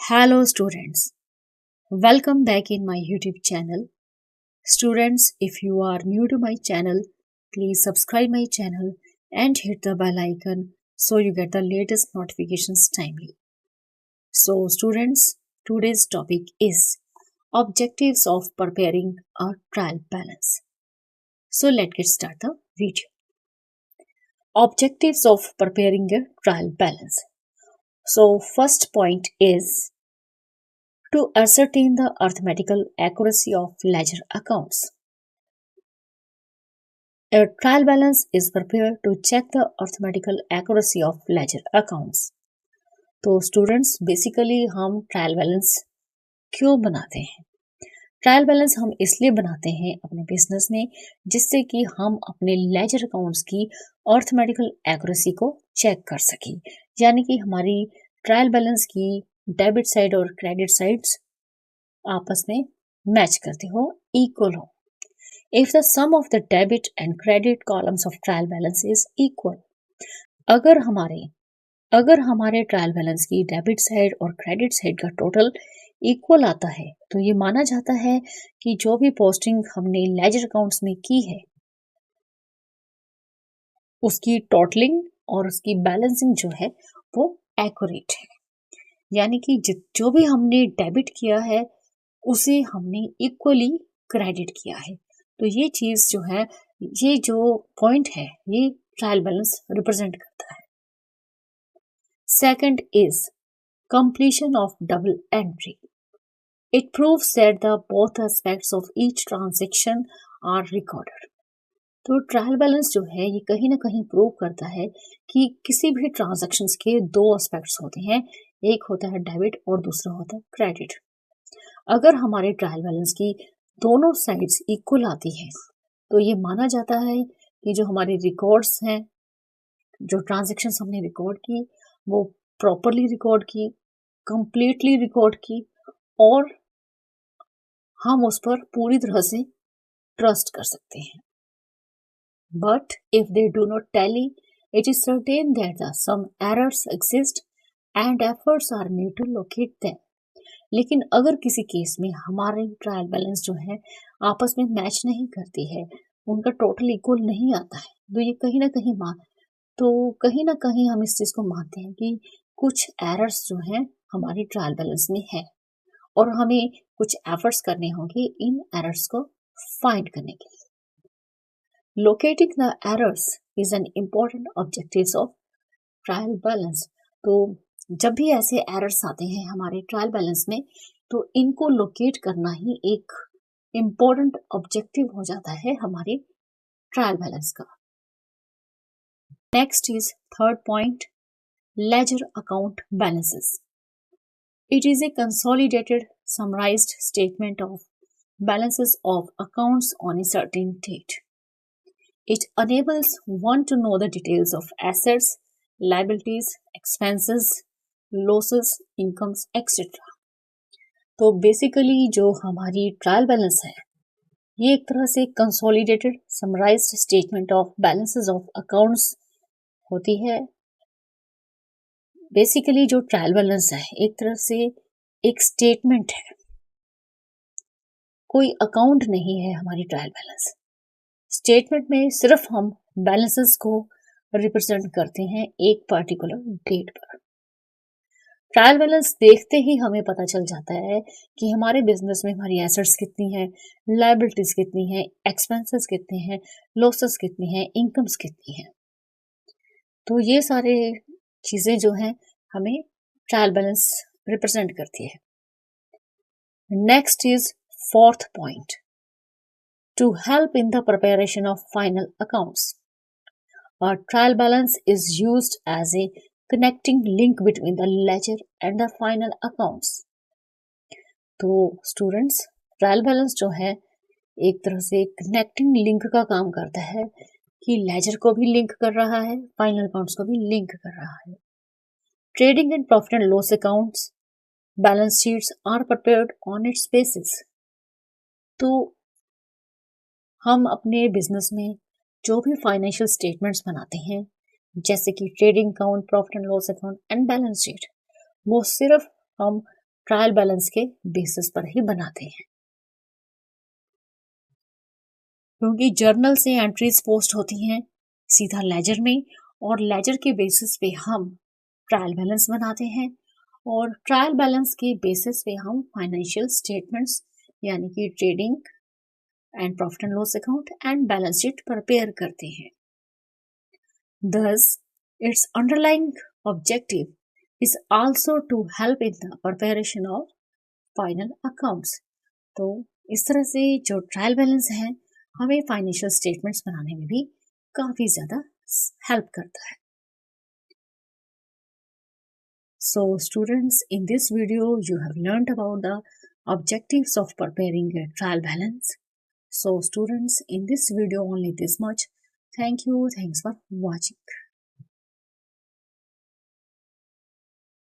Hello students, welcome back in my YouTube channel. Students, if you are new to my channel, please subscribe my channel and hit the bell icon so you get the latest notifications timely. So students, today's topic is objectives of preparing a trial balance. So let's get start the video. Objectives of preparing a trial balance. So first point is to ascertain the arithmetical accuracy of ledger accounts. A trial balance is prepared to check the arithmetical accuracy of ledger accounts. तो students basically हम trial balance क्यों बनाते हैं? Trial balance हम इसलिए बनाते हैं अपने बिजनेस में जिससे कि हम अपने लेजर अकाउंट्स की अर्थमेटिकल एक्यूरेसी को चेक कर सकें, यानी कि हमारी ट्रायल बैलेंस की डेबिट साइड और क्रेडिट साइड्स आपस में मैच करती हो, इक्वल हो. If the sum of the debit and credit columns of trial balance is equal, अगर हमारे ट्रायल बैलेंस की डेबिट साइड और क्रेडिट साइड का टोटल इक्वल आता है तो ये माना जाता है कि जो भी पोस्टिंग हमने लेजर अकाउंट्स में की है उसकी टोटलिंग और उसकी बैलेंसिंग जो है वो एक्यूरेट है, यानी कि जो भी हमने डेबिट किया है उसे हमने इक्वली क्रेडिट किया है. तो ये चीज जो है, ये जो पॉइंट है, ये ट्रायल बैलेंस रिप्रेजेंट करता है. Second is completion of double entry. It proves that the both aspects of each transaction are recorded. तो ट्रायल बैलेंस जो है ये कहीं ना कहीं प्रूव करता है कि किसी भी ट्रांजैक्शंस के दो एस्पेक्ट्स होते हैं, एक होता है डेबिट और दूसरा होता है क्रेडिट. अगर हमारे ट्रायल बैलेंस की दोनों साइड्स इक्वल आती है तो ये माना जाता है कि जो हमारे रिकॉर्ड्स हैं, जो ट्रांजैक्शंस हमने रिकॉर्ड की वो प्रॉपरली रिकॉर्ड की, कंप्लीटली रिकॉर्ड की और हम उस पर पूरी तरह से ट्रस्ट कर सकते हैं. But if they do not tally, it is certain that some errors exist and efforts are made to locate them. लेकिन अगर किसी केस में हमारे ट्रायल बैलेंस जो है आपस में मैच नहीं करती है, उनका टोटल इक्वल नहीं आता है, तो ये कहीं ना कहीं हम इस चीज को मानते हैं कि कुछ एरर्स जो हैं हमारी ट्रायल बैलेंस में है और हमें कुछ एफर्ट्स करने होंगे इन एरर्स को फाइंड करने के लिए. Locating the errors is an important objective of trial balance. तो जब भी ऐसे एरर्स आते हैं हमारे ट्रायल बैलेंस में तो इनको लोकेट करना ही एक इम्पोर्टेंट ऑब्जेक्टिव हो जाता है हमारे ट्रायल बैलेंस का. Next is third point, ledger account balances. It is a consolidated summarised statement of balances of accounts on a certain date. It enables one to know the details of assets, liabilities, expenses, losses, incomes, etc. तो basically जो हमारी trial balance है ये एक तरह से consolidated summarised statement of balances of accounts होती है. बेसिकली जो ट्रायल बैलेंस है एक तरह से एक स्टेटमेंट है, कोई अकाउंट नहीं है हमारी ट्रायल बैलेंस. स्टेटमेंट में सिर्फ हम बैलेंसेस को रिप्रेजेंट करते हैं एक पर्टिकुलर डेट पर. ट्रायल बैलेंस देखते ही हमें पता चल जाता है कि हमारे बिजनेस में हमारी एसेट्स कितनी हैं, लायबिलिटीज कितनी हैं, एक्सपेंसेस कितने हैं, लॉसेस कितनी हैं, इनकम्स कितनी हैं. तो ये सारे चीजें जो हैं हमें ट्रायल बैलेंस रिप्रेजेंट करती है. Next is fourth point, to help in the preparation of final accounts. A trial balance is used as a connecting link between the ledger and the final accounts. तो students, trial balance जो है एक तरह से connecting link का काम करता है कि लेजर को भी लिंक कर रहा है, फाइनल अकाउंट्स को भी लिंक कर रहा है. Trading and profit and loss accounts balance sheets are prepared on its basis. तो हम अपने बिजनेस में जो भी फाइनेंशियल स्टेटमेंट्स बनाते हैं जैसे कि trading account, profit and loss account and balance sheet, वो सिर्फ हम ट्रायल बैलेंस के बेसिस पर ही बनाते हैं, क्योंकि जर्नल से एंट्रीज पोस्ट होती हैं सीधा लेजर में, और लेजर के बेसिस पे हम ट्रायल बैलेंस बनाते हैं, और ट्रायल बैलेंस के बेसिस पे हम फाइनेंशियल स्टेटमेंट्स यानी कि trading and profit and loss account and balance sheet prepare करते हैं। Thus, its underlying objective is also to help in the preparation of final accounts. तो इस तरह से जो ट्रायल बैलेंस है हमें फाइनेंशियल स्टेटमेंट्स बनाने में भी काफी ज्यादा हेल्प करता है। So students, in this video you have learned about the objectives of preparing a trial balance. So students, in this video only this much. Thank you. Thanks for watching.